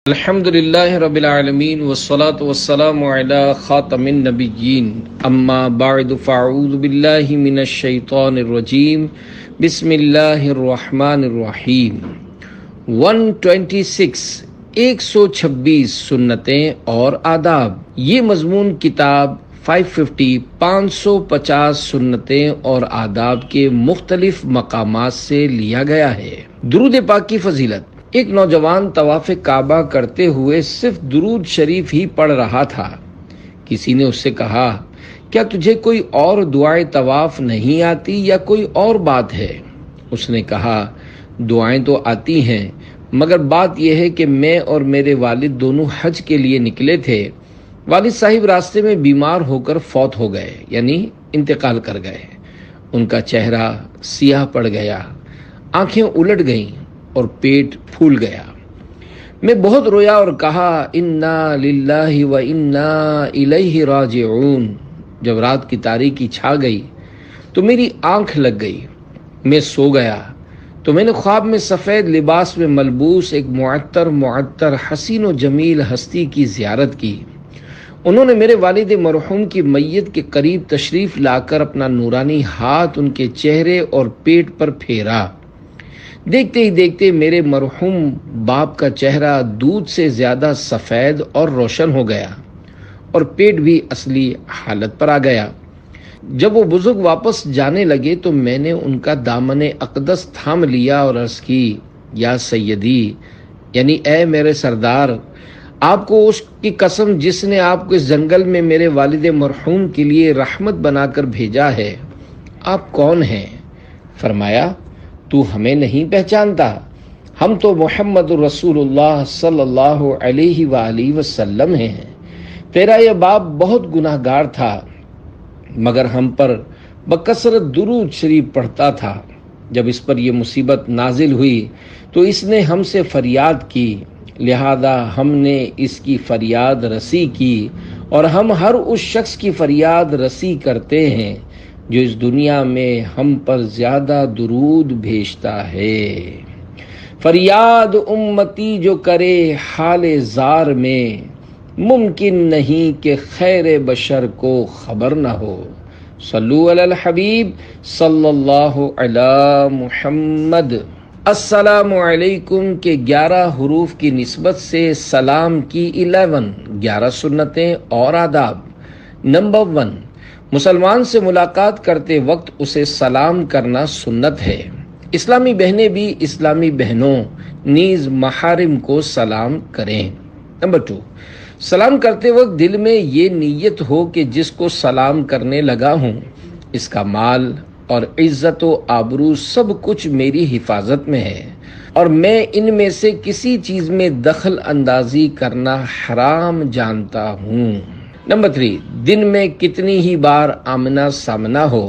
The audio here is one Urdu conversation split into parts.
الحمد للہ رب العالمین والصلاة والسلام علی خاتم النبیین اما بعد فاعوذ باللہ من الشیطان الرجیم بسم اللہ الرحمن الرحیم 126 سنتیں اور آداب، یہ مضمون کتاب 550 سنتیں اور آداب کے مختلف مقامات سے لیا گیا ہے۔ درود پاک کی فضیلت۔ ایک نوجوان طواف کعبہ کرتے ہوئے صرف درود شریف ہی پڑھ رہا تھا۔ کسی نے اس سے کہا، کیا تجھے کوئی اور دعائیں طواف نہیں آتی یا کوئی اور بات ہے؟ اس نے کہا، دعائیں تو آتی ہیں، مگر بات یہ ہے کہ میں اور میرے والد دونوں حج کے لیے نکلے تھے۔ والد صاحب راستے میں بیمار ہو کر فوت ہو گئے، یعنی انتقال کر گئے۔ ان کا چہرہ سیاہ پڑ گیا، آنکھیں الٹ گئیں اور پیٹ پھول گیا۔ میں بہت رویا اور کہا، انا للہ و انا الیہ راجعون۔ جب رات کی تاریکی چھا گئی تو میری آنکھ لگ گئی، میں سو گیا تو میں نے خواب میں سفید لباس میں ملبوس ایک معطر حسین و جمیل ہستی کی زیارت کی۔ انہوں نے میرے والد مرحوم کی میت کے قریب تشریف لا کر اپنا نورانی ہاتھ ان کے چہرے اور پیٹ پر پھیرا۔ دیکھتے ہی دیکھتے میرے مرحوم باپ کا چہرہ دودھ سے زیادہ سفید اور روشن ہو گیا اور پیٹ بھی اصلی حالت پر آ گیا۔ جب وہ بزرگ واپس جانے لگے تو میں نے ان کا دامن اقدس تھام لیا اور عرض کی، یا سیدی، یعنی اے میرے سردار، آپ کو اس کی قسم جس نے آپ کو اس جنگل میں میرے والد مرحوم کے لیے رحمت بنا کر بھیجا ہے، آپ کون ہیں؟ فرمایا، تو ہمیں نہیں پہچانتا؟ ہم تو محمد رسول اللہ صلی اللہ علیہ وآلہ وسلم ہیں۔ تیرا یہ باپ بہت گناہ گار تھا، مگر ہم پر بکثرت درود شریف پڑھتا تھا۔ جب اس پر یہ مصیبت نازل ہوئی تو اس نے ہم سے فریاد کی، لہذا ہم نے اس کی فریاد رسی کی، اور ہم ہر اس شخص کی فریاد رسی کرتے ہیں جو اس دنیا میں ہم پر زیادہ درود بھیجتا ہے۔ فریاد امتی جو کرے حال زار میں، ممکن نہیں کہ خیر بشر کو خبر نہ ہو۔ صلو علی الحبیب صلی اللہ علی محمد۔ السلام علیکم کے 11 حروف کی نسبت سے سلام کی 11 سنتیں اور آداب۔ نمبر 1، مسلمان سے ملاقات کرتے وقت اسے سلام کرنا سنت ہے۔ اسلامی بہنیں بھی اسلامی بہنوں نیز محارم کو سلام کریں۔ نمبر 2، سلام کرتے وقت دل میں یہ نیت ہو کہ جس کو سلام کرنے لگا ہوں اس کا مال اور عزت و آبرو سب کچھ میری حفاظت میں ہے، اور میں ان میں سے کسی چیز میں دخل اندازی کرنا حرام جانتا ہوں۔ نمبر 3، دن میں کتنی ہی بار آمنا سامنا ہو،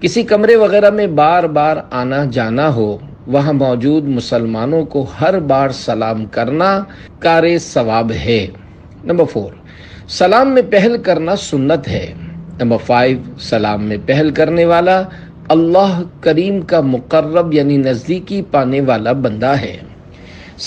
کسی کمرے وغیرہ میں بار بار آنا جانا ہو، وہاں موجود مسلمانوں کو ہر بار سلام کرنا کار ثواب ہے۔ نمبر 4، سلام میں پہل کرنا سنت ہے۔ نمبر 5، سلام میں پہل کرنے والا اللہ کریم کا مقرب یعنی نزدیکی پانے والا بندہ ہے۔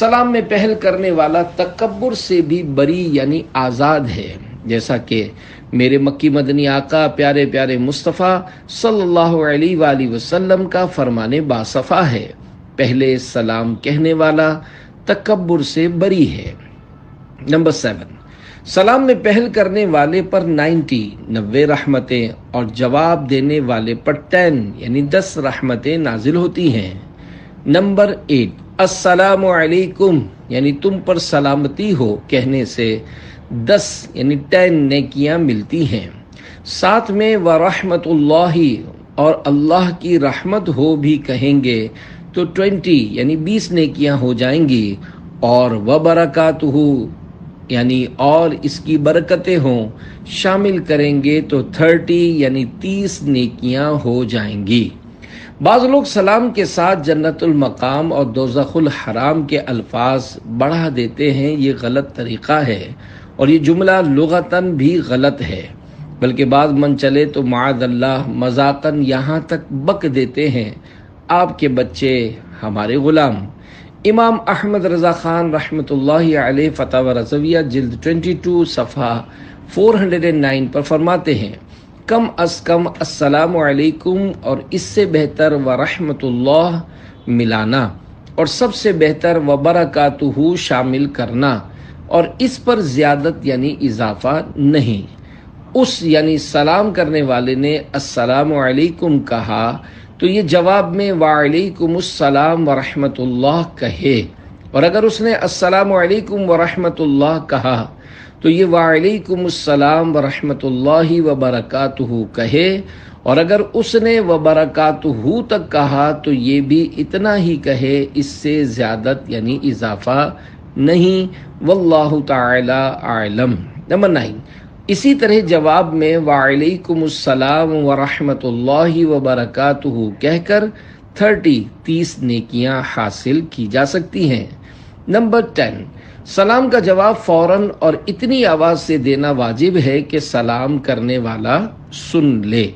سلام میں پہل کرنے والا تکبر سے بھی بری یعنی آزاد ہے، جیسا کہ میرے مکی مدنی آقا پیارے پیارے مصطفیٰ صلی اللہ علیہ وآلہ وسلم کا فرمان باصفا ہے، پہلے سلام کہنے والا تکبر سے بری ہے۔ نمبر 7، سلام میں پہل کرنے والے پر 90 رحمتیں اور جواب دینے والے پر 10 رحمتیں نازل ہوتی ہیں۔ نمبر 8، السلام علیکم یعنی تم پر سلامتی ہو کہنے سے 10 نیکیاں ملتی ہیں۔ ساتھ میں ورحمت اللہ اور اللہ کی رحمت ہو بھی کہیں گے تو 20 نیکیاں ہو جائیں گی، اور وبرکاتہ یعنی اور اس کی برکتیں ہوں شامل کریں گے تو 30 نیکیاں ہو جائیں گی۔ بعض لوگ سلام کے ساتھ جنت المقام اور دوزخ الحرام کے الفاظ بڑھا دیتے ہیں، یہ غلط طریقہ ہے، اور یہ جملہ لغتاً بھی غلط ہے، بلکہ بعض من چلے تو معاذ اللہ مذاقاً یہاں تک بک دیتے ہیں، آپ کے بچے ہمارے غلام۔ امام احمد رضا خان رحمۃ اللہ علیہ فتاوی رضویہ جلد 22 صفحہ 409 پر فرماتے ہیں کم از کم السلام علیکم اور اس سے بہتر ورحمۃ اللہ ملانا اور سب سے بہتر وبرکاتہ شامل کرنا اور اس پر زیادت یعنی اضافہ نہیں۔ اس یعنی سلام کرنے والے نے السلام علیکم کہا تو یہ جواب میں وعلیکم السلام ورحمۃ اللہ کہے، اور اگر اس نے السلام علیکم ورحمۃ اللہ کہا تو یہ وعلیکم السلام ورحمۃ اللہ وبرکاتہ کہے، اور اگر اس نے وبرکاتہ تک کہا تو یہ بھی اتنا ہی کہے، اس سے زیادت یعنی اضافہ نہیں۔ واللہ تعالی اعلم۔ نمبر 9، اسی طرح جواب میں وعلیکم السلام ورحمۃ اللہ وبرکاتہ کہہ کر 30 نیکیاں حاصل کی جا سکتی ہیں۔ نمبر 10، سلام کا جواب فوراً اور اتنی آواز سے دینا واجب ہے کہ سلام کرنے والا سن لے۔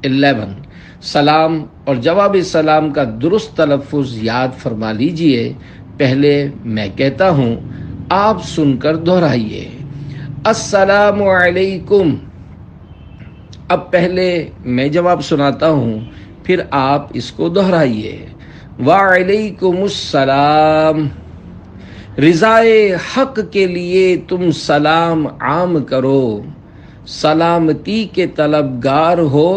11، سلام اور جواب سلام کا درست تلفظ یاد فرما لیجئے۔ پہلے میں کہتا ہوں، آپ سن کر دہرائیے۔ السلام علیکم۔ اب پہلے میں جواب سناتا ہوں، پھر آپ اس کو دہرائیے۔ وعلیکم السلام۔ رضائے حق کے لیے تم سلام عام کرو، سلامتی کے طلبگار ہو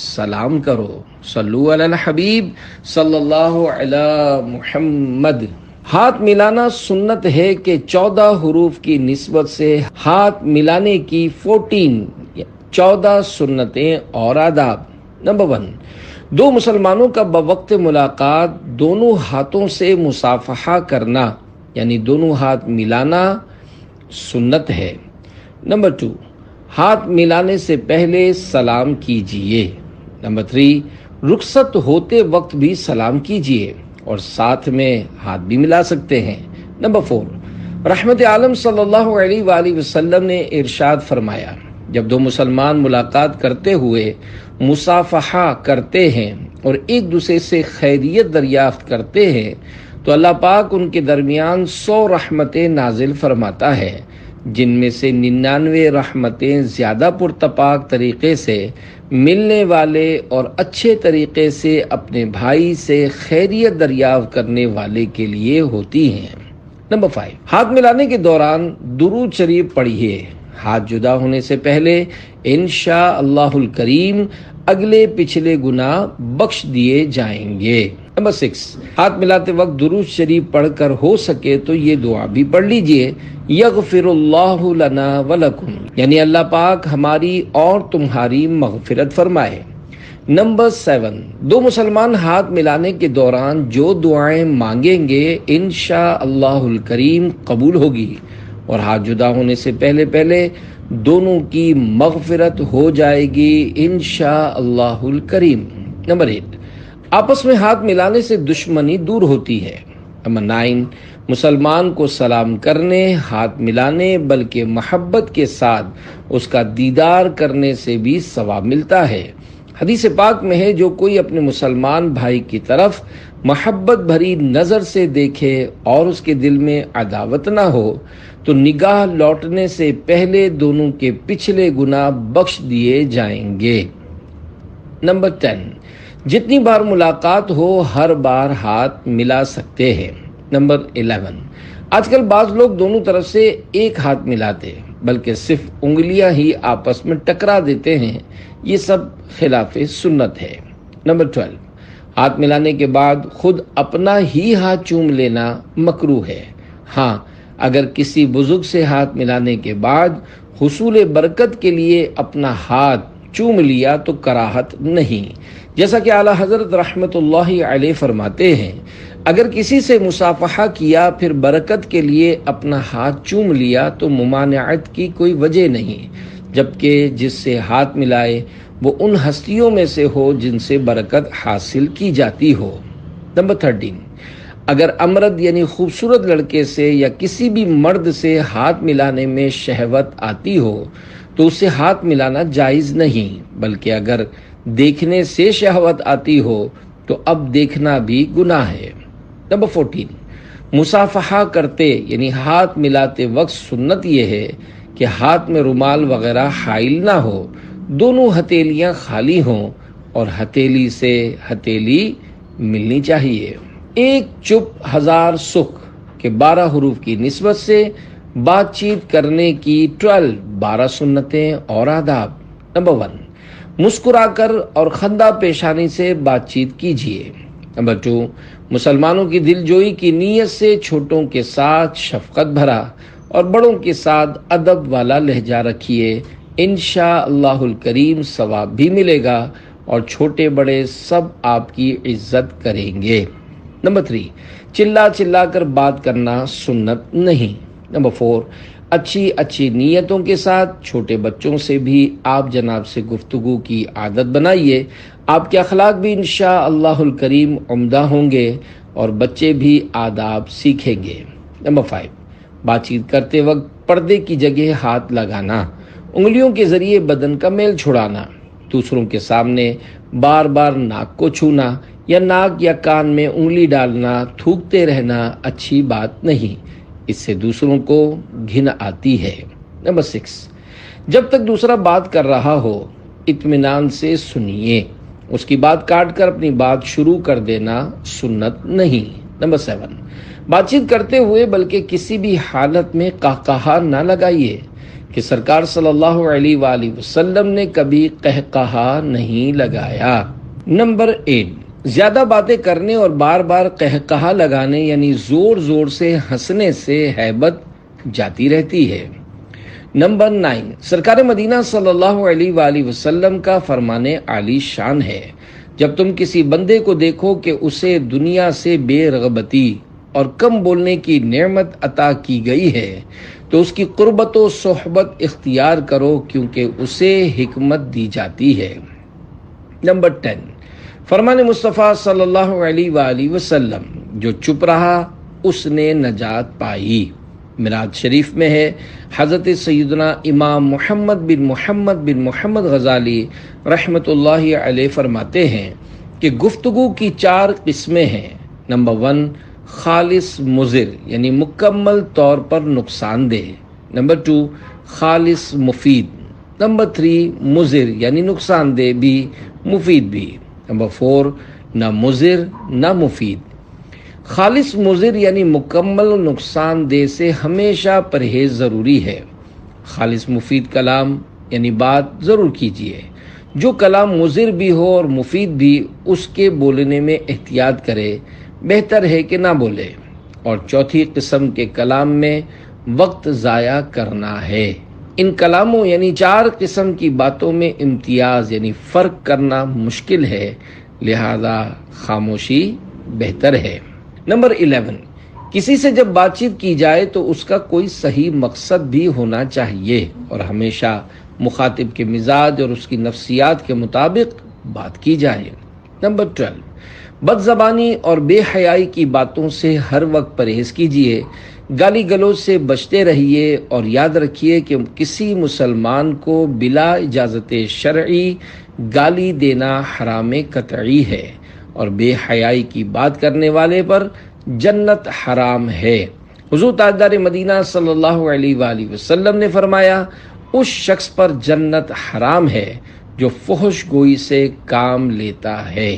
سلام کرو۔ صلو علی الحبیب صلی اللہ علی محمد۔ ہاتھ ملانا سنت ہے کہ 14 حروف کی نسبت سے ہاتھ ملانے کی 14 سنتیں اور آداب۔ نمبر 1، دو مسلمانوں کا بوقت ملاقات دونوں ہاتھوں سے مصافحہ کرنا یعنی دونوں ہاتھ ملانا سنت ہے۔ نمبر 2، ہاتھ ملانے سے پہلے سلام کیجئے۔ نمبر 3، رخصت ہوتے وقت بھی سلام کیجئے اور ساتھ میں ہاتھ بھی ملا سکتے ہیں۔ نمبر 4، رحمت عالم صلی اللہ علیہ وآلہ وسلم نے ارشاد فرمایا، جب دو مسلمان ملاقات کرتے ہوئے مصافحہ کرتے ہیں اور ایک دوسرے سے خیریت دریافت کرتے ہیں تو اللہ پاک ان کے درمیان 100 رحمتیں نازل فرماتا ہے، جن میں سے 99 رحمتیں زیادہ پرتپاک طریقے سے ملنے والے اور اچھے طریقے سے اپنے بھائی سے خیریت دریافت کرنے والے کے لیے ہوتی ہیں۔ نمبر 5، ہاتھ ملانے کے دوران درود شریف پڑھیے۔ ہاتھ جدا ہونے سے پہلے انشاء اللہ الکریم اگلے پچھلے گناہ بخش دیے جائیں گے۔ نمبر 6، ہاتھ ملاتے وقت درود شریف پڑھ کر ہو سکے تو یہ دعا بھی پڑھ لیجئے، یغفر اللہ لنا ولکم، یعنی اللہ پاک ہماری اور تمہاری مغفرت فرمائے۔ نمبر 7، دو مسلمان ہاتھ ملانے کے دوران جو دعائیں مانگیں گے انشاء اللہ الکریم قبول ہوگی، اور ہاتھ جدا ہونے سے پہلے دونوں کی مغفرت ہو جائے گی انشاء اللہ الکریم۔ نمبر 8، آپس میں ہاتھ ملانے سے دشمنی دور ہوتی ہے۔ نمبر 9، مسلمان کو سلام کرنے، ہاتھ ملانے بلکہ محبت کے ساتھ اس کا دیدار کرنے سے بھی ثواب ملتا ہے۔ حدیث پاک میں ہے، جو کوئی اپنے مسلمان بھائی کی طرف محبت بھری نظر سے دیکھے اور اس کے دل میں عداوت نہ ہو تو نگاہ لوٹنے سے پہلے دونوں کے پچھلے گناہ بخش دیے جائیں گے۔ نمبر 10، جتنی بار ملاقات ہو ہر بار ہاتھ ملا سکتے ہیں۔ نمبر 11، آج کل بعض لوگ دونوں طرف سے ایک ہاتھ ملاتے بلکہ صرف انگلیاں ہی آپس میں ٹکرا دیتے ہیں، یہ سب خلاف سنت ہے۔ نمبر 12، ہاتھ ملانے کے بعد خود اپنا ہی ہاتھ چوم لینا مکروہ ہے۔ ہاں، اگر کسی بزرگ سے ہاتھ ملانے کے بعد حصول برکت کے لیے اپنا ہاتھ چوم لیا تو کراہت نہیں، جیسا کہ اعلیٰ حضرت رحمت اللہ علیہ فرماتے ہیں، اگر کسی سے مصافحہ کیا پھر برکت کے لیے اپنا ہاتھ چوم لیا تو ممانعت کی کوئی وجہ نہیں، جبکہ جس سے ہاتھ ملائے وہ ان ہستیوں میں سے ہو جن سے برکت حاصل کی جاتی ہو۔ نمبر 13، اگر امرد یعنی خوبصورت لڑکے سے یا کسی بھی مرد سے ہاتھ ملانے میں شہوت آتی ہو تو اسے ہاتھ ملانا جائز نہیں، بلکہ اگر دیکھنے سے شہوت آتی ہو تو اب دیکھنا بھی گناہ ہے۔ نمبر 14، مصافحہ کرتے یعنی ہاتھ ملاتے وقت سنت یہ ہے کہ ہاتھ میں رومال وغیرہ حائل نہ ہو، دونوں ہتھیلیاں خالی ہوں اور ہتھیلی سے ہتھیلی ملنی چاہیے۔ ایک چپ ہزار سکھ کے 12 حروف کی نسبت سے بات چیت کرنے کی 12 سنتیں اور آداب۔ نمبر 1، مسکرا کر اور خندہ پیشانی سے بات چیت کیجیے۔ نمبر 2، مسلمانوں کی دل جوئی کی نیت سے چھوٹوں کے ساتھ شفقت بھرا اور بڑوں کے ساتھ ادب والا لہجہ رکھیے، انشاءاللہ الکریم ثواب بھی ملے گا اور چھوٹے بڑے سب آپ کی عزت کریں گے۔ نمبر 3، چلا چلا کر بات کرنا سنت نہیں۔ نمبر 4، اچھی نیتوں کے ساتھ چھوٹے بچوں سے بھی آپ جناب سے گفتگو کی عادت بنائیے، آپ کے اخلاق بھی انشاءاللہ الکریم عمدہ ہوں گے اور بچے بھی آداب سیکھیں گے۔ نمبر 5، بات چیت کرتے وقت پردے کی جگہ ہاتھ لگانا، انگلیوں کے ذریعے بدن کا میل چھڑانا، دوسروں کے سامنے بار بار ناک کو چھونا یا ناک یا کان میں انگلی ڈالنا، تھوکتے رہنا اچھی بات نہیں، اس سے دوسروں کو گھن آتی ہے۔ نمبر 6، جب تک دوسرا بات کر رہا ہو اطمینان سے سنیے، اس کی بات کاٹ کر اپنی بات شروع کر دینا سنت نہیں۔ نمبر 7، بات چیت کرتے ہوئے بلکہ کسی بھی حالت میں قہقہا نہ لگائیے کہ سرکار صلی اللہ علیہ وآلہ وسلم نے کبھی قہقہا نہیں لگایا۔ نمبر 8، زیادہ باتیں کرنے اور بار بار قہقہا لگانے یعنی زور زور سے ہنسنے سے ہیبت جاتی رہتی ہے۔ نمبر 9، سرکار مدینہ صلی اللہ علیہ وآلہ وسلم کا فرمان عالی شان ہے، جب تم کسی بندے کو دیکھو کہ اسے دنیا سے بے رغبتی اور کم بولنے کی نعمت عطا کی گئی ہے تو اس کی قربت و صحبت اختیار کرو، کیونکہ اسے حکمت دی جاتی ہے۔ نمبر 10، فرمان مصطفیٰ صلی اللہ علیہ وآلہ وسلم، جو چپ رہا اس نے نجات پائی۔ معراج شریف میں ہے، حضرت سیدنا امام محمد بن محمد غزالی رحمۃ اللہ علیہ فرماتے ہیں کہ گفتگو کی 4 قسمیں ہیں۔ نمبر 1، خالص مضر یعنی مکمل طور پر نقصان دہ۔ نمبر 2، خالص مفید۔ نمبر 3، مضر یعنی نقصان دہ بھی مفید بھی۔ نمبر 4، نہ مضر نہ مفید۔ خالص مضر یعنی مکمل نقصان دہ سے ہمیشہ پرہیز ضروری ہے۔ خالص مفید کلام یعنی بات ضرور کیجیے۔ جو کلام مضر بھی ہو اور مفید بھی، اس کے بولنے میں احتیاط کرے، بہتر ہے کہ نہ بولے۔ اور چوتھی قسم کے کلام میں وقت ضائع کرنا ہے۔ ان کلاموں یعنی 4 قسم کی باتوں میں امتیاز یعنی فرق کرنا مشکل ہے، لہذا خاموشی بہتر ہے۔ نمبر 11، کسی سے جب بات چیت کی جائے تو اس کا کوئی صحیح مقصد بھی ہونا چاہیے اور ہمیشہ مخاطب کے مزاج اور اس کی نفسیات کے مطابق بات کی جائے۔ نمبر 12، بد زبانی اور بے حیائی کی باتوں سے ہر وقت پرہیز کیجیے، گالی گلوچ سے بچتے رہیے اور یاد رکھیے کہ کسی مسلمان کو بلا اجازت شرعی گالی دینا حرام قطعی ہے اور بے حیائی کی بات کرنے والے پر جنت حرام ہے۔ حضور تاجدار مدینہ صلی اللہ علیہ وآلہ وسلم نے فرمایا، اس شخص پر جنت حرام ہے جو فحش گوئی سے کام لیتا ہے۔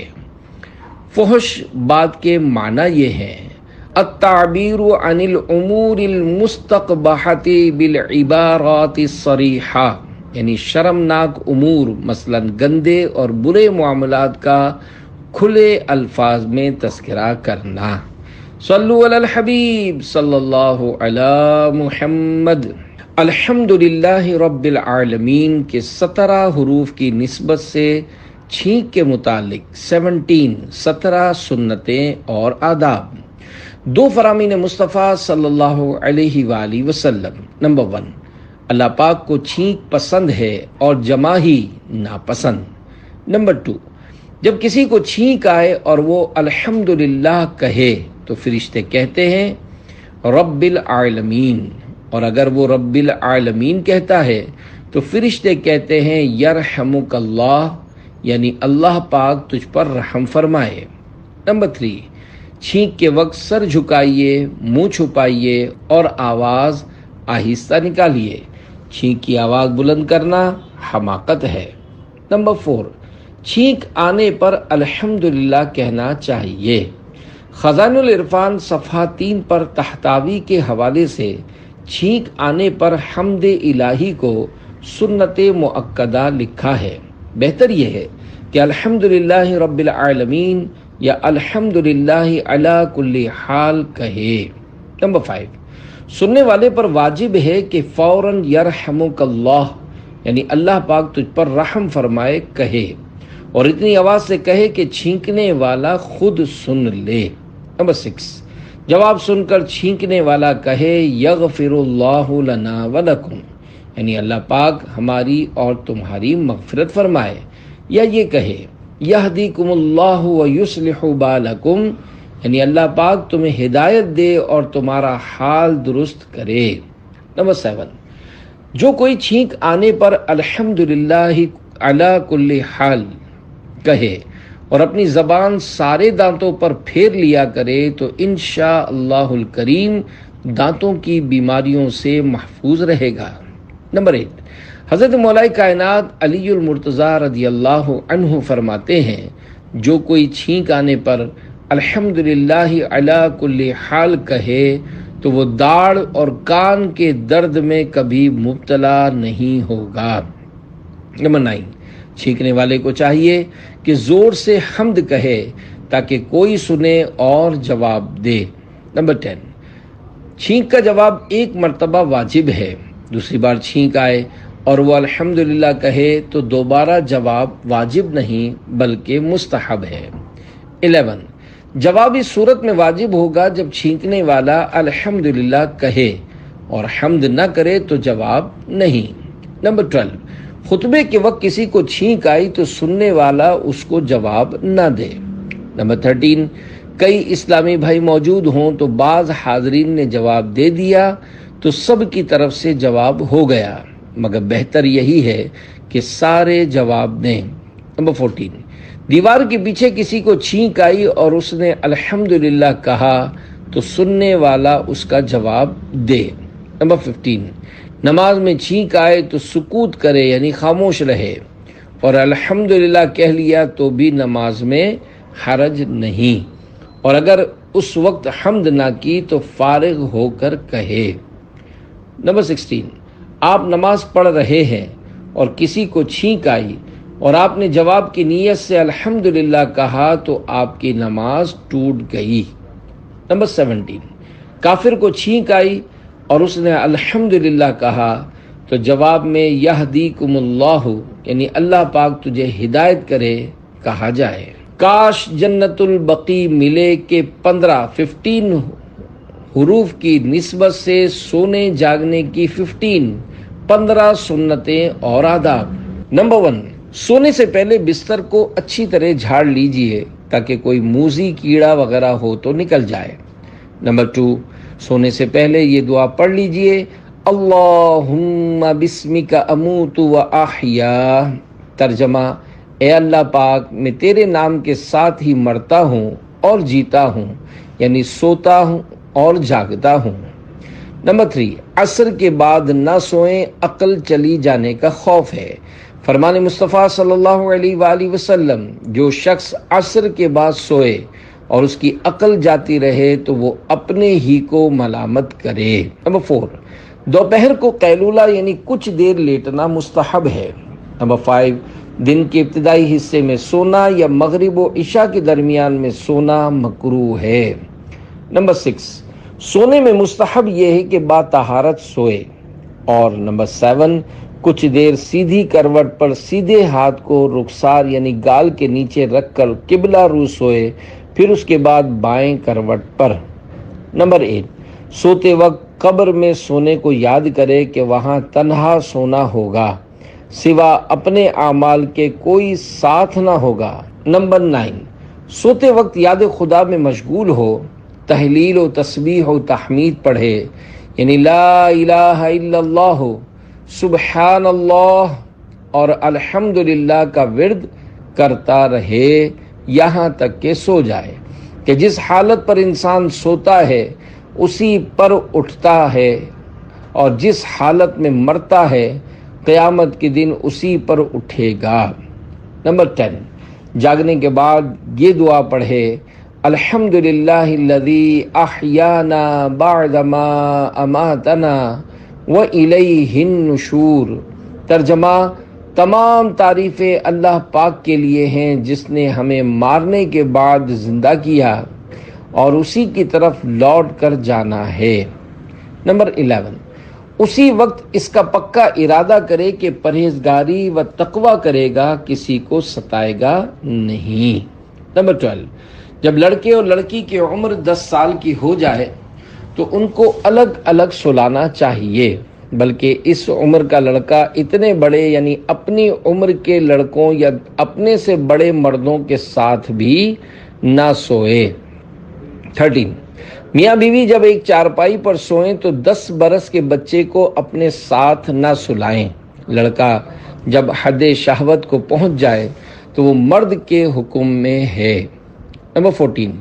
فحش بات کے معنی یہ ہے، التعبیر عن الامور المستقبحۃ بالعبارات الصریحہ، یعنی شرمناک امور مثلا گندے اور برے معاملات کا کھلے الفاظ میں تذکرہ کرنا۔ صلو علی الحبیب صلی اللہ علی محمد۔ الحمدللہ رب العالمین کے 17 حروف کی نسبت سے چھینک کے متعلق 17 سنتیں اور آداب۔ 2 فرامین مصطفیٰ صلی اللہ علیہ وآلہ وسلم۔ نمبر 1، اللہ پاک کو چھینک پسند ہے اور جمع ہی ناپسند۔ نمبر 2، جب کسی کو چھینک آئے اور وہ الحمدللہ کہے تو فرشتے کہتے ہیں رب العالمین، اور اگر وہ رب العالمین کہتا ہے تو فرشتے کہتے ہیں یرحمک اللہ، یعنی اللہ پاک تجھ پر رحم فرمائے۔ نمبر 3، چھینک کے وقت سر جھکائیے، منہ چھپائیے اور آواز آہستہ نکالیے۔ چھینک کی آواز بلند کرنا حماقت ہے۔ نمبر 4، چھینک آنے پر الحمدللہ کہنا چاہیے۔ خزائن العرفان صفحہ 3 پر تحتاوی کے حوالے سے چھینک آنے پر حمد الہی کو سنت مؤکدہ لکھا ہے۔ بہتر یہ ہے کہ الحمدللہ رب العالمین یا الحمدللہ علی کل حال کہے۔ نمبر 5، سننے والے پر واجب ہے کہ فوراً یرحمک اللہ یعنی اللہ پاک تجھ پر رحم فرمائے کہے، اور اتنی آواز سے کہے کہ چھینکنے والا خود سن لے۔ نمبر 6، جواب سن کر چھینکنے والا کہے یغفر اللہ لنا ولکم یعنی اللہ پاک ہماری اور تمہاری مغفرت فرمائے، یا یہ کہے یہدیکم اللہ ویصلح بالکم یعنی اللہ پاک تمہیں ہدایت دے اور تمہارا حال درست کرے۔ نمبر 7، جو کوئی چھینک آنے پر الحمدللہ علی کل حال کہے اور اپنی زبان سارے دانتوں پر پھیر لیا کرے تو انشاءاللہ الکریم دانتوں کی بیماریوں سے محفوظ رہے گا۔ نمبر 8، حضرت مولا کائنات علی المرتضیٰ رضی اللہ عنہ فرماتے ہیں جو کوئی چھینک آنے پر الحمدللہ علی کل حال کہے تو وہ داڑھ اور کان کے درد میں کبھی مبتلا نہیں ہوگا۔ نمبر 9، چھینکنے والے کو چاہیے کہ زور سے حمد کہے تاکہ کوئی سنے اور جواب دے۔ نمبر 10، چھینک کا جواب ایک مرتبہ واجب ہے، دوسری بار چھینک آئے اور وہ الحمدللہ کہے تو دوبارہ جواب واجب نہیں بلکہ مستحب ہے۔ 11، جواب اس صورت میں واجب ہوگا جب چھینکنے والا الحمدللہ کہے اور حمد نہ کرے تو جواب نہیں۔ نمبر 12، خطبے کے وقت کسی کو چھینک آئی تو سننے والا اس کو جواب نہ دے۔ نمبر 13، کئی اسلامی بھائی موجود ہوں تو بعض حاضرین نے جواب دے دیا تو سب کی طرف سے جواب ہو گیا، مگر بہتر یہی ہے کہ سارے جواب دیں۔ نمبر 14، دیوار کے پیچھے کسی کو چھینک آئی اور اس نے الحمدللہ کہا تو سننے والا اس کا جواب دے۔ نمبر 15، نماز میں چھینک آئے تو سکوت کرے یعنی خاموش رہے، اور الحمدللہ کہہ لیا تو بھی نماز میں حرج نہیں، اور اگر اس وقت حمد نہ کی تو فارغ ہو کر کہے۔ نمبر 16، آپ نماز پڑھ رہے ہیں اور کسی کو چھینک آئی اور آپ نے جواب کی نیت سے الحمدللہ کہا تو آپ کی نماز ٹوٹ گئی۔ نمبر 17، کافر کو چھینک آئی اور اس نے الحمدللہ کہا تو جواب میں یہدیکم اللہ یعنی اللہ پاک تجھے ہدایت کرے کہا جائے۔ کاش جنت البقیع ملے کہ 15 حروف کی نسبت سے سونے جاگنے کی 15 سنتیں اور آداب۔ نمبر 1، سونے سے پہلے بستر کو اچھی طرح جھاڑ لیجئے تاکہ کوئی موذی کیڑا وغیرہ ہو تو نکل جائے۔ نمبر 2، سونے سے پہلے یہ دعا پڑھ لیجئے اللہم بسمک اموت و احیا۔ ترجمہ، اے اللہ پاک میں تیرے نام کے ساتھ ہی مرتا ہوں اور جیتا ہوں، یعنی سوتا ہوں اور جاگتا ہوں۔ نمبر 3، عصر کے بعد نہ سوئیں، عقل چلی جانے کا خوف ہے۔ فرمان مصطفیٰ صلی اللہ علیہ وآلہ وسلم، جو شخص عصر کے بعد سوئے اور اس کی عقل جاتی رہے تو وہ اپنے ہی کو ملامت کرے۔ نمبر 4، دوپہر کو قیلولہ یعنی کچھ دیر لیٹنا مستحب ہے۔ نمبر 5، دن کے ابتدائی حصے میں سونا یا مغرب و عشاء کے درمیان میں سونا مکروہ ہے۔ نمبر 6، سونے میں مستحب یہ ہے کہ باطہارت سوئے۔ اور نمبر 7، کچھ دیر سیدھی کروٹ پر سیدھے ہاتھ کو رخسار یعنی گال کے نیچے رکھ کر قبلہ رو سوئے، پھر اس کے بعد بائیں کروٹ پر۔ نمبر 8، سوتے وقت قبر میں سونے کو یاد کرے کہ وہاں تنہا سونا ہوگا، سوا اپنے اعمال کے کوئی ساتھ نہ ہوگا۔ نمبر 9، سوتے وقت یاد خدا میں مشغول ہو، تحلیل و تسبیح و تحمید پڑھے، یعنی لا الہ الا اللہ، سبحان اللہ اور الحمدللہ کا ورد کرتا رہے یہاں تک کہ سو جائے۔ کہ جس حالت پر انسان سوتا ہے اسی پر اٹھتا ہے، اور جس حالت میں مرتا ہے قیامت کے دن اسی پر اٹھے گا۔ نمبر 10، جاگنے کے بعد یہ دعا پڑھے، الحمدللہ الذی احیانا بعدما اماتنا والیہ النشور۔ ترجمہ، تمام تعریفیں اللہ پاک کے لیے ہیں جس نے ہمیں مارنے کے بعد زندہ کیا اور اسی کی طرف لوٹ کر جانا ہے۔ نمبر 11، اسی وقت اس کا پکا ارادہ کرے کہ پرہیزگاری و تقوی کرے گا، کسی کو ستائے گا نہیں۔ نمبر 12، جب لڑکے اور لڑکی کی عمر 10 سال کی ہو جائے تو ان کو الگ الگ سلانا چاہیے، بلکہ اس عمر کا لڑکا اتنے بڑے یعنی اپنی عمر کے لڑکوں یا اپنے سے بڑے مردوں کے ساتھ بھی نہ سوئے۔ 13، میاں بیوی جب ایک چارپائی پر سوئیں تو 10 برس کے بچے کو اپنے ساتھ نہ سلائیں۔ لڑکا جب حد شہوت کو پہنچ جائے تو وہ مرد کے حکم میں ہے۔ نمبر 14،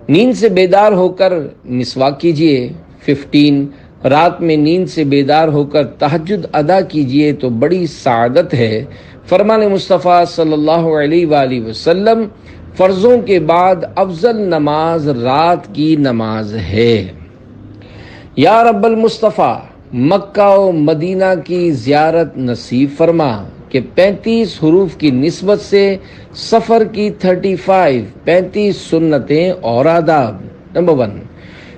نیند سے بیدار ہو کر مسواک کیجیے۔ 15، رات میں نیند سے بیدار ہو کر تہجد ادا کیجیے تو بڑی سعادت ہے۔ فرمان مصطفیٰ صلی اللہ علیہ وآلہ وسلم، فرضوں کے بعد افضل نماز رات کی نماز ہے۔ یا رب المصطفیٰ، مکہ و مدینہ کی زیارت نصیب فرما کہ 35 حروف کی نسبت سے سفر کی 35 سنتیں اور آداب۔ نمبر 1،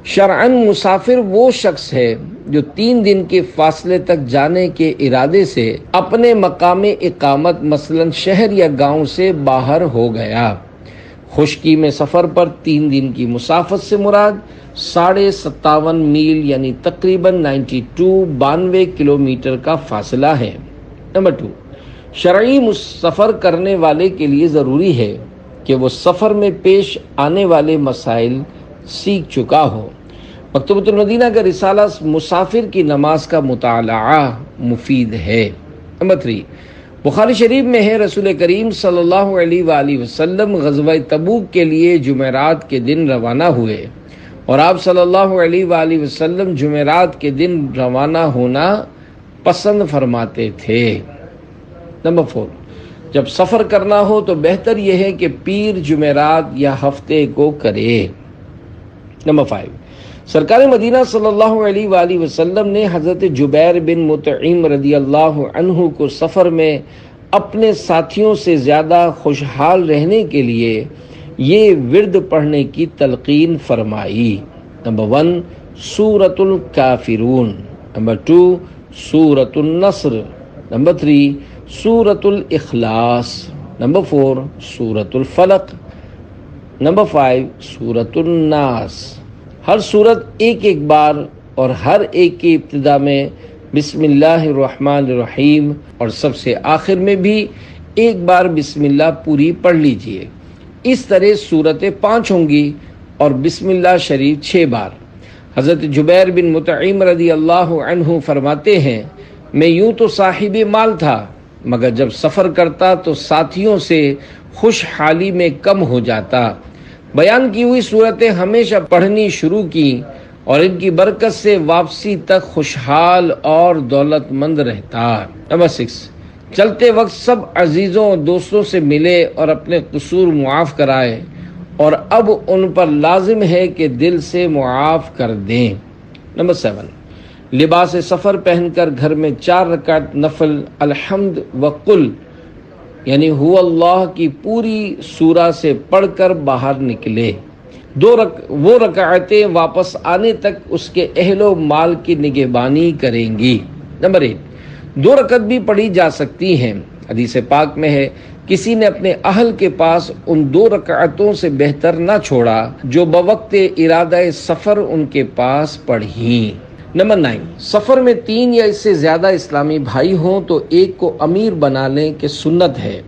شرعاً مسافر وہ شخص ہے جو 3 دن کے فاصلے تک جانے کے ارادے سے اپنے مقام اقامت مثلا شہر یا گاؤں سے باہر ہو گیا۔ خشکی میں سفر پر 3 دن کی مسافت سے مراد 57.5 میل یعنی تقریباً 92 کلومیٹر کا فاصلہ ہے۔ نمبر 2، شرعی سفر کرنے والے کے لیے ضروری ہے کہ وہ سفر میں پیش آنے والے مسائل سیکھ چکا ہو۔ مکتبۃ المدینہ کا رسالہ مسافر کی نماز کا مطالعہ مفید ہے۔ نمبر 3، بخاری شریف میں ہے، رسول کریم صلی اللہ علیہ وآلہ وسلم غزوہ تبوک کے لیے جمعرات کے دن روانہ ہوئے، اور آپ صلی اللہ علیہ وآلہ وسلم جمعرات کے دن روانہ ہونا پسند فرماتے تھے۔ نمبر 4، جب سفر کرنا ہو تو بہتر یہ ہے کہ پیر، جمعرات یا ہفتے کو کرے۔ نمبر 5، سرکار مدینہ صلی اللہ علیہ وآلہ وسلم نے حضرت جبیر بن مطعم رضی اللہ عنہ کو سفر میں اپنے ساتھیوں سے زیادہ خوشحال رہنے کے لیے یہ ورد پڑھنے کی تلقین فرمائی۔ نمبر 1، سورۃ الکافرون۔ نمبر 2، سورۃ النصر۔ نمبر 3، سورۃ الاخلاص۔ نمبر 4، سورۃ الفلق۔ نمبر 5، سورۃ الناس۔ ہر سورت ایک بار اور ہر ایک کی ابتدا میں بسم اللہ الرحمن الرحیم اور سب سے آخر میں بھی ایک بار بسم اللہ پوری پڑھ لیجئے۔ اس طرح سورتیں 5 ہوں گی اور بسم اللہ شریف 6 بار۔ حضرت جبیر بن مطعم رضی اللہ عنہ فرماتے ہیں، میں یوں تو صاحب مال تھا، مگر جب سفر کرتا تو ساتھیوں سے خوشحالی میں کم ہو جاتا۔ بیان کی ہوئی صورتیں ہمیشہ پڑھنی شروع کی اور ان کی برکت سے واپسی تک خوشحال اور دولت مند رہتا۔ نمبر 6، چلتے وقت سب عزیزوں اور دوستوں سے ملے اور اپنے قصور معاف کرائے، اور اب ان پر لازم ہے کہ دل سے معاف کر دیں۔ نمبر 7، لباس سفر پہن کر گھر میں 4 رکعت نفل الحمد وقل یعنی هو اللہ کی پوری سورہ سے پڑھ کر باہر نکلے۔ وہ رکعتیں واپس آنے تک اس کے اہل و مال کی نگہبانی کریں گی۔ نمبر 8، 2 رکعت بھی پڑھی جا سکتی ہیں۔ حدیث پاک میں ہے، کسی نے اپنے اہل کے پاس ان 2 رکعتوں سے بہتر نہ چھوڑا جو بوقت ارادہ سفر ان کے پاس پڑھیں۔ نمبر 9، سفر میں 3 یا اس سے زیادہ اسلامی بھائی ہوں تو ایک کو امیر بنا لیں کہ سنت ہے،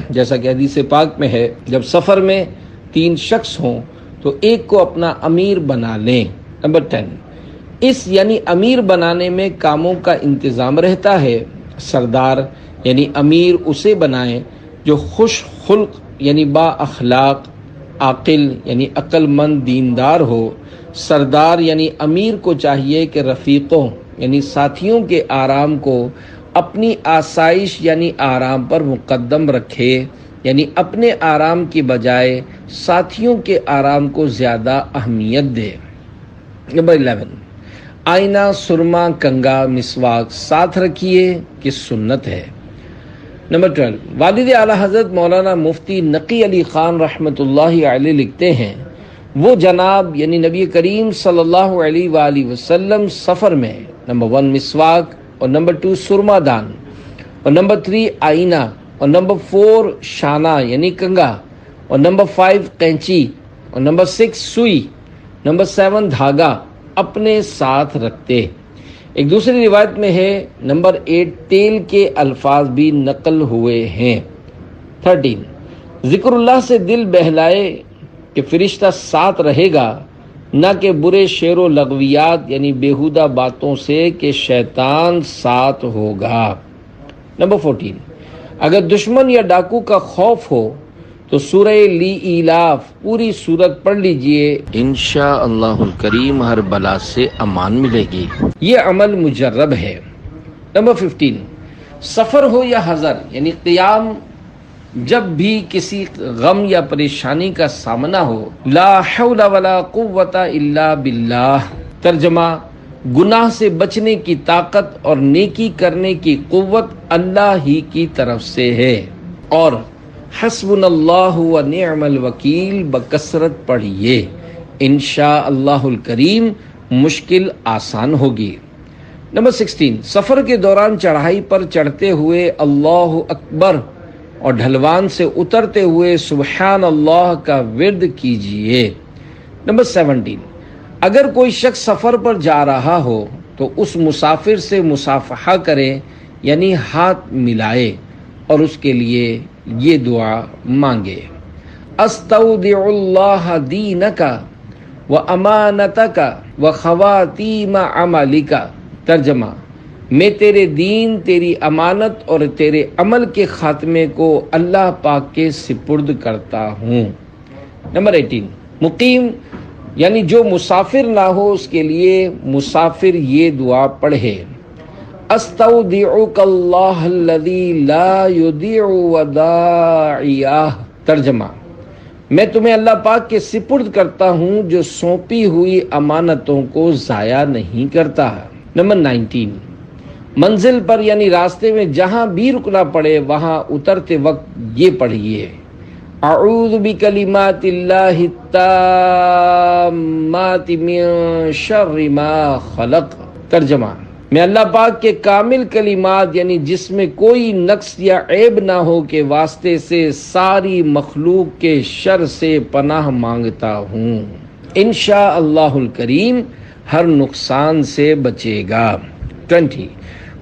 جیسا کہ حدیث پاک میں ہے، جب سفر میں 3 شخص ہوں تو ایک کو اپنا امیر بنا لیں۔ نمبر 10، اس یعنی امیر بنانے میں کاموں کا انتظام رہتا ہے۔ سردار یعنی امیر اسے بنائیں جو خوش خلق یعنی با اخلاق، عاقل یعنی عقل مند دیندار ہو، سردار یعنی امیر کو چاہیے کہ رفیقوں یعنی ساتھیوں کے آرام کو اپنی آسائش یعنی آرام پر مقدم رکھے، یعنی اپنے آرام کی بجائے ساتھیوں کے آرام کو زیادہ اہمیت دے۔ نمبر 11، آئینہ، سرما، کنگا، مسواک ساتھ رکھیے کہ سنت ہے۔ نمبر 12، والد اعلیٰ حضرت مولانا مفتی نقی علی خان رحمۃ اللہ علیہ لکھتے ہیں، وہ جناب یعنی نبی کریم صلی اللہ علیہ وآلہ وسلم سفر میں نمبر 1 مسواک اور نمبر 2 سرما دان اور نمبر 3 آئینہ اور نمبر 4 شانہ یعنی کنگا اور نمبر 5 قینچی اور نمبر 6 سوئی، نمبر 7 دھاگا اپنے ساتھ رکھتے۔ ایک دوسری روایت میں ہے نمبر 8 تیل کے الفاظ بھی نقل ہوئے ہیں۔ 13، ذکر اللہ سے دل بہلائے کہ فرشتہ ساتھ رہے گا، نہ کہ برے شعر و لغویات یعنی بیہودہ باتوں سے کہ شیطان ساتھ ہوگا۔ نمبر 14، اگر دشمن یا ڈاکو کا خوف ہو تو سورہ لی ایلاف پوری سورت پڑھ لیجئے، انشاءاللہ الکریم ہر بلا سے امان ملے گی۔ یہ عمل مجرب ہے۔ نمبر 15، سفر ہو یا حضر یعنی قیام، جب بھی کسی غم یا پریشانی کا سامنا ہو، لا حول ولا قوت الا باللہ، ترجمہ گناہ سے بچنے کی طاقت اور نیکی کرنے کی قوت اللہ ہی کی طرف سے ہے، اور حسبنا اللہ و نعم الوکیل بکثرت پڑھیے، انشاءاللہ الکریم مشکل آسان ہوگی۔ نمبر 16، سفر کے دوران چڑھائی پر چڑھتے ہوئے اللہ اکبر اور ڈھلوان سے اترتے ہوئے سبحان اللہ کا ورد کیجیے۔ نمبر 17، اگر کوئی شخص سفر پر جا رہا ہو تو اس مسافر سے مصافحہ کرے یعنی ہاتھ ملائے اور اس کے لیے یہ دعا مانگے، استودع اللہ دینک و امانتک و خواتیم عملک، ترجمہ میں تیرے دین، تیری امانت اور تیرے عمل کے خاتمے کو اللہ پاک کے سپرد کرتا ہوں۔ نمبر 18، مقیم یعنی جو مسافر نہ ہو اس کے لیے مسافر یہ دعا پڑھے، استودعک اللہ الذی لا یضیع ودائعہ، ترجمہ میں تمہیں اللہ پاک کے سپرد کرتا ہوں جو سونپی ہوئی امانتوں کو ضائع نہیں کرتا۔ نمبر 19، منزل پر یعنی راستے میں جہاں بھی رکنا پڑے وہاں اترتے وقت یہ پڑھیے، اعوذ بکلمات اللہ التامات من شر ما خلق، ترجمہ میں اللہ پاک کے کامل کلمات یعنی جس میں کوئی نقص یا عیب نہ ہو کے واسطے سے ساری مخلوق کے شر سے پناہ مانگتا ہوں، انشاءاللہ الکریم ہر نقصان سے بچے گا۔ 20،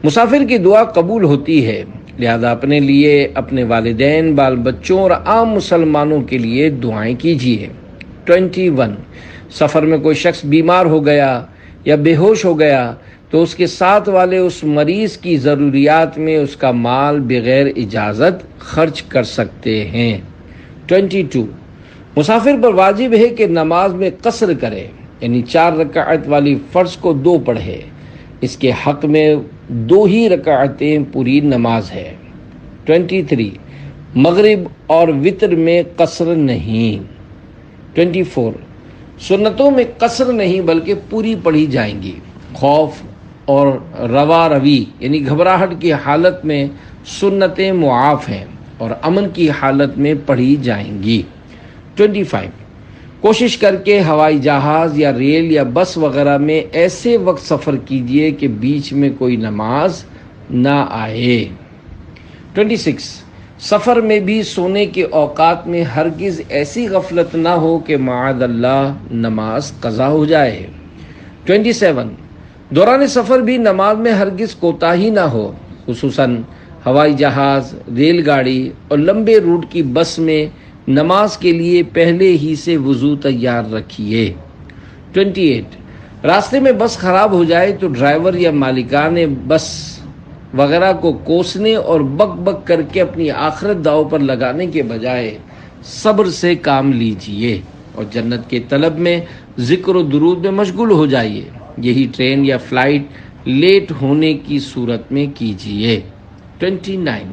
مسافر کی دعا قبول ہوتی ہے، لہذا اپنے لیے، اپنے والدین، بال بچوں اور عام مسلمانوں کے لیے دعائیں کیجیے۔ 21، سفر میں کوئی شخص بیمار ہو گیا یا بے ہوش ہو گیا تو اس کے ساتھ والے اس مریض کی ضروریات میں اس کا مال بغیر اجازت خرچ کر سکتے ہیں۔ 22، مسافر پر واجب ہے کہ نماز میں قصر کرے، یعنی 4 رکعت والی فرض کو 2 پڑھے، اس کے حق میں 2 ہی رکعتیں پوری نماز ہے۔ 23، مغرب اور وتر میں قصر نہیں۔ 24، سنتوں میں قصر نہیں بلکہ پوری پڑھی جائیں گی، خوف اور روا روی یعنی گھبراہٹ کی حالت میں سنتیں معاف ہیں اور امن کی حالت میں پڑھی جائیں گی۔ 25، کوشش کر کے ہوائی جہاز یا ریل یا بس وغیرہ میں ایسے وقت سفر کیجیے کہ بیچ میں کوئی نماز نہ آئے۔ 26، سفر میں بھی سونے کے اوقات میں ہرگز ایسی غفلت نہ ہو کہ معاذ اللہ نماز قضا ہو جائے۔ 27، دوران سفر بھی نماز میں ہرگز کوتاہی نہ ہو، خصوصاً ہوائی جہاز، ریل گاڑی اور لمبے روٹ کی بس میں نماز کے لیے پہلے ہی سے وضو تیار رکھیے۔ 28، راستے میں بس خراب ہو جائے تو ڈرائیور یا مالکان بس وغیرہ کو کوسنے اور بک بک کر کے اپنی آخرت داؤ پر لگانے کے بجائے صبر سے کام لیجئے اور جنت کے طلب میں ذکر و درود میں مشغول ہو جائیے. یہی ٹرین یا فلائٹ لیٹ ہونے کی صورت میں کیجئے. 29.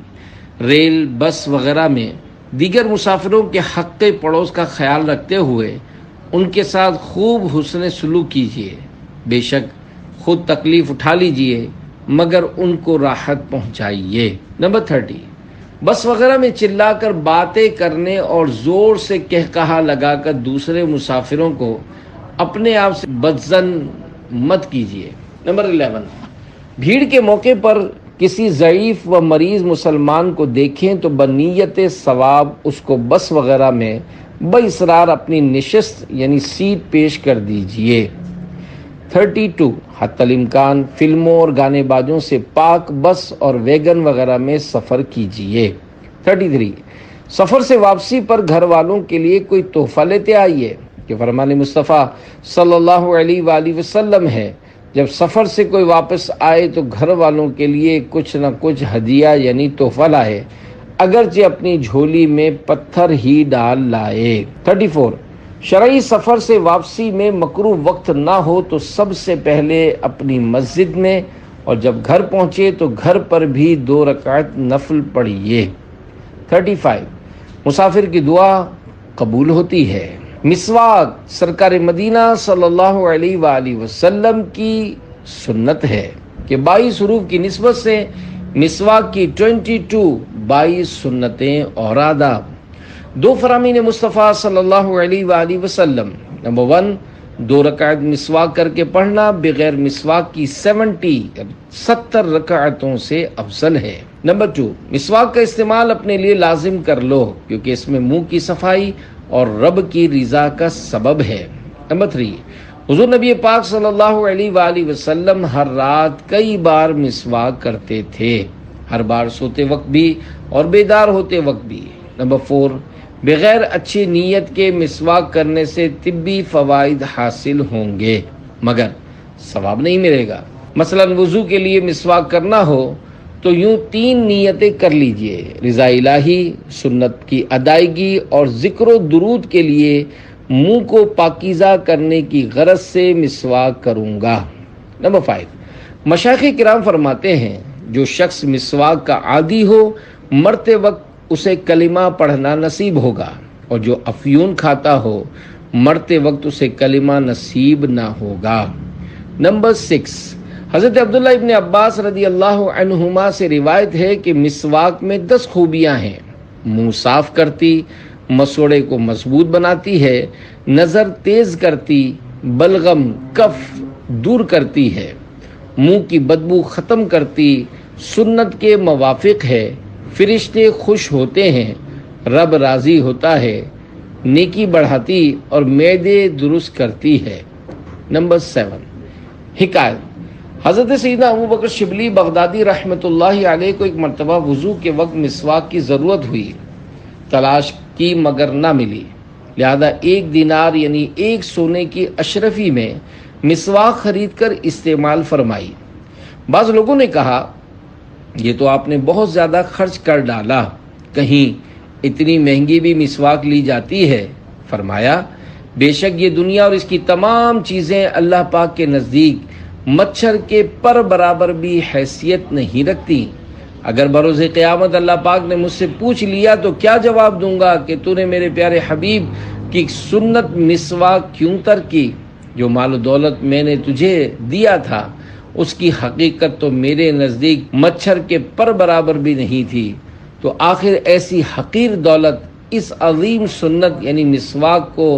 ریل، بس وغیرہ میں دیگر مسافروں کے حق پڑوس کا خیال رکھتے ہوئے ان کے ساتھ خوب حسن سلوک کیجیے. بے شک خود تکلیف اٹھا لیجیے مگر ان کو راحت پہنچائیے. نمبر 30. بس وغیرہ میں چلا کر باتیں کرنے اور زور سے کہا لگا کر دوسرے مسافروں کو اپنے آپ سے بدظن مت کیجیے. نمبر 11. بھیڑ کے موقع پر کسی ضعیف و مریض مسلمان کو دیکھیں تو بنیت ثواب اس کو بس وغیرہ میں باصرار اپنی نشست یعنی سیٹ پیش کر دیجئے. 32. حتی الامکان فلموں اور گانے بازوں سے پاک بس اور ویگن وغیرہ میں سفر کیجئے. 33. سفر سے واپسی پر گھر والوں کے لیے کوئی تحفہ لیتے آئیے کہ فرمان مصطفیٰ صلی اللہ علیہ وآلہ وسلم ہے جب سفر سے کوئی واپس آئے تو گھر والوں کے لیے کچھ نہ کچھ ہدیہ یعنی تحفہ لائے، اگرچہ اپنی جھولی میں پتھر ہی ڈال لائے. 34. شرعی سفر سے واپسی میں مکروہ وقت نہ ہو تو سب سے پہلے اپنی مسجد میں اور جب گھر پہنچے تو گھر پر بھی 2 رکعت نفل پڑھیے. 35. مسافر کی دعا قبول ہوتی ہے. مسواک سرکار مدینہ صلی اللہ علیہ وآلہ وسلم کی سنت ہے کہ 22 حروف کی نسبت سے مسواک کی 22 سنتیں اور آداب. 2 فرامین مصطفیٰ صلی اللہ علیہ وآلہ وسلم. نمبر 1 2 رکعت مسواک کر کے پڑھنا بغیر مسواک کی 70 رکعتوں سے افضل ہے. نمبر 2 مسواک کا استعمال اپنے لیے لازم کر لو کیونکہ اس میں منہ کی صفائی اور رب کی رضا کا سبب ہے. نمبر 3 حضور نبی پاک صلی اللہ علیہ وآلہ وسلم ہر رات کئی بار مسواک کرتے تھے، ہر بار سوتے وقت بھی اور بیدار ہوتے وقت بھی. نمبر 4 بغیر اچھی نیت کے مسواک کرنے سے طبی فوائد حاصل ہوں گے مگر ثواب نہیں ملے گا. مثلا وضو کے لیے مسواک کرنا ہو تو یوں 3 نیتیں کر لیجئے: رضا الہی، سنت کی ادائیگی اور ذکر و درود کے لیے منہ کو پاکیزہ کرنے کی غرض سے مسواک کروں گا. نمبر 5 مشائخ کرام فرماتے ہیں جو شخص مسواک کا عادی ہو مرتے وقت اسے کلمہ پڑھنا نصیب ہوگا اور جو افیون کھاتا ہو مرتے وقت اسے کلمہ نصیب نہ ہوگا. نمبر 6 حضرت عبداللہ ابن عباس رضی اللہ عنہما سے روایت ہے کہ مسواک میں 10 خوبیاں ہیں: منہ صاف کرتی، مسوڑے کو مضبوط بناتی ہے، نظر تیز کرتی، بلغم کف دور کرتی ہے، منہ کی بدبو ختم کرتی، سنت کے موافق ہے، فرشتے خوش ہوتے ہیں، رب راضی ہوتا ہے، نیکی بڑھاتی اور معدے درست کرتی ہے. نمبر 7 حکایت حضرت سیدنا ابوبکر شبلی بغدادی رحمۃ اللہ علیہ کو ایک مرتبہ وضو کے وقت مسواک کی ضرورت ہوئی، تلاش کی مگر نہ ملی، لہذا 1 دینار یعنی 1 سونے کی اشرفی میں مسواک خرید کر استعمال فرمائی. بعض لوگوں نے کہا یہ تو آپ نے بہت زیادہ خرچ کر ڈالا، کہیں اتنی مہنگی بھی مسواک لی جاتی ہے؟ فرمایا بے شک یہ دنیا اور اس کی تمام چیزیں اللہ پاک کے نزدیک مچھر کے پر برابر بھی حیثیت نہیں رکھتی. اگر بروز قیامت اللہ پاک نے مجھ سے پوچھ لیا تو کیا جواب دوں گا کہ تو نے میرے پیارے حبیب کی سنت مسواک کیوں ترک کی؟ جو مال و دولت میں نے تجھے دیا تھا اس کی حقیقت تو میرے نزدیک مچھر کے پر برابر بھی نہیں تھی، تو آخر ایسی حقیر دولت اس عظیم سنت یعنی مسواک کو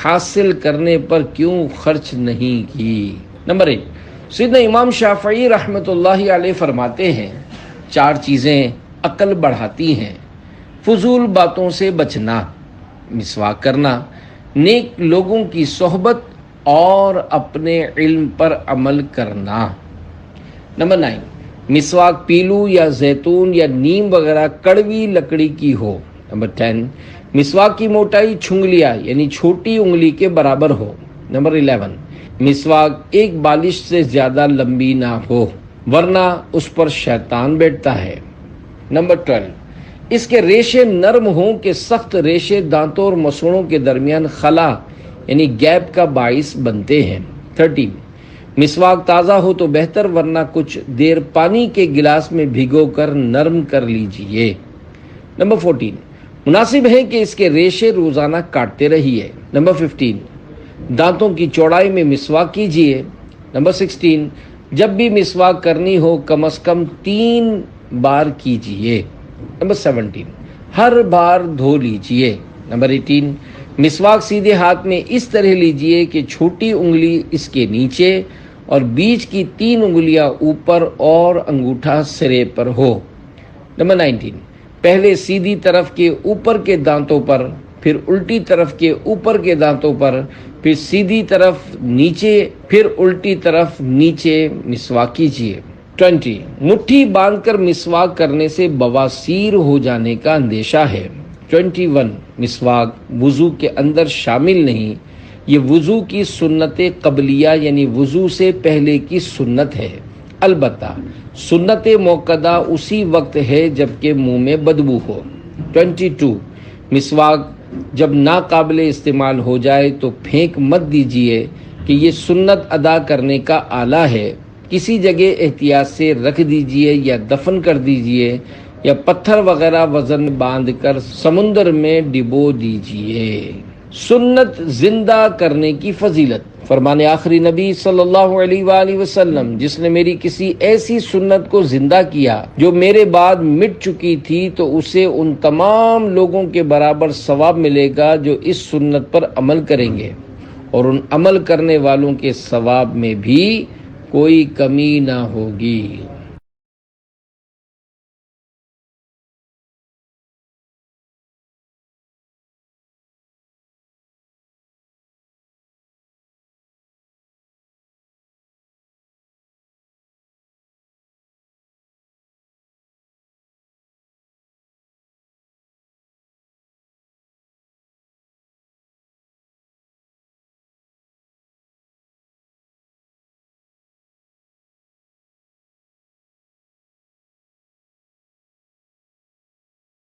حاصل کرنے پر کیوں خرچ نہیں کی؟ نمبر 1 سیدنا امام شافعی رحمۃ اللہ علیہ فرماتے ہیں 4 چیزیں عقل بڑھاتی ہیں: فضول باتوں سے بچنا، مسواک کرنا، نیک لوگوں کی صحبت اور اپنے علم پر عمل کرنا. نمبر 9 مسواک پیلو یا زیتون یا نیم وغیرہ کڑوی لکڑی کی ہو. نمبر 10 مسواک کی موٹائی چھنگلیاں یعنی چھوٹی انگلی کے برابر ہو. نمبر 11 مسواک ایک بالش سے زیادہ لمبی نہ ہو ورنہ اس پر شیطان بیٹھتا ہے. نمبر 12 اس کے ریشے نرم ہوں کہ سخت ریشے دانتوں اور مسوڑوں کے درمیان خلا یعنی گیپ کا باعث بنتے ہیں۔ 13 مسواک تازہ ہو تو بہتر، ورنہ کچھ دیر پانی کے گلاس میں بھگو کر نرم کر لیجئے۔ نمبر 14 مناسب ہے کہ اس کے ریشے روزانہ کاٹتے رہیے۔ نمبر 15 دانتوں کی چوڑائی میں مسواک کیجئے۔ نمبر 16 جب بھی مسواک کرنی ہو کم از کم 3 بار کیجئے۔ نمبر 17 ہر بار دھو لیجئے۔ نمبر 18 مسواک سیدھے ہاتھ میں اس طرح لیجئے کہ چھوٹی انگلی اس کے نیچے اور بیچ کی 3 انگلیاں اوپر اور انگوٹھا سرے پر ہو۔ نمبر 19 پہلے سیدھی طرف کے اوپر کے دانتوں پر، پھر الٹی طرف کے اوپر کے دانتوں پر، پھر سیدھی طرف نیچے، پھر الٹی طرف نیچے مسواک کیجئے۔ 20 مٹھی باندھ کر مسواک کرنے سے بواسیر ہو جانے کا اندیشہ ہے۔ 21 مسواک وضو کے اندر شامل نہیں، یہ وضو کی سنت قبلیہ یعنی وضو سے پہلے کی سنت ہے، البتہ سنت موقدہ اسی وقت ہے جب کہ منہ میں بدبو ہو۔ 22 مسواک جب ناقابل استعمال ہو جائے تو پھینک مت دیجیے کہ یہ سنت ادا کرنے کا آلہ ہے، کسی جگہ احتیاط سے رکھ دیجیے یا دفن کر دیجیے یا پتھر وغیرہ وزن باندھ کر سمندر میں ڈبو دیجیے۔ سنت زندہ کرنے کی فضیلت۔ فرمان آخری نبی صلی اللہ علیہ وآلہ وسلم، جس نے میری کسی ایسی سنت کو زندہ کیا جو میرے بعد مٹ چکی تھی تو اسے ان تمام لوگوں کے برابر ثواب ملے گا جو اس سنت پر عمل کریں گے، اور ان عمل کرنے والوں کے ثواب میں بھی کوئی کمی نہ ہوگی۔